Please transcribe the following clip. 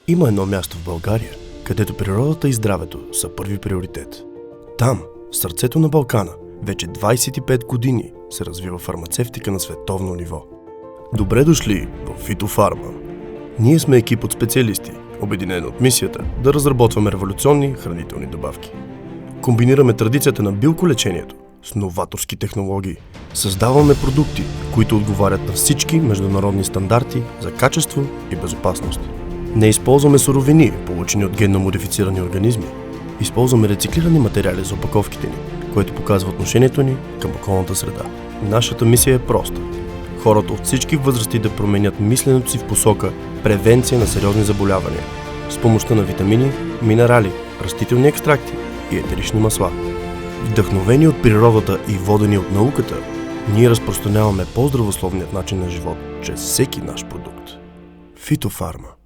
Има едно място в България, където природата и здравето са първи приоритет. Там, в сърцето на Балкана, вече 25 години се развива фармацевтика на световно ниво. Добре дошли в Фитофарма! Ние сме екип от специалисти, обединени от мисията да разработваме революционни хранителни добавки. Комбинираме традицията на билколечението с новаторски технологии. Създаваме продукти, които отговарят на всички международни стандарти за качество и безопасност. Не използваме суровини, получени от генно модифицирани организми. Използваме рециклирани материали за опаковките ни, което показва отношението ни към околната среда. Нашата мисия е проста. Хората от всички възрасти да променят мисленето си в посока превенция на сериозни заболявания с помощта на витамини, минерали, растителни екстракти и етерични масла. Вдъхновени от природата и водени от науката, ние разпространяваме по-здравословният начин на живот чрез всеки наш продукт. Фитофарма.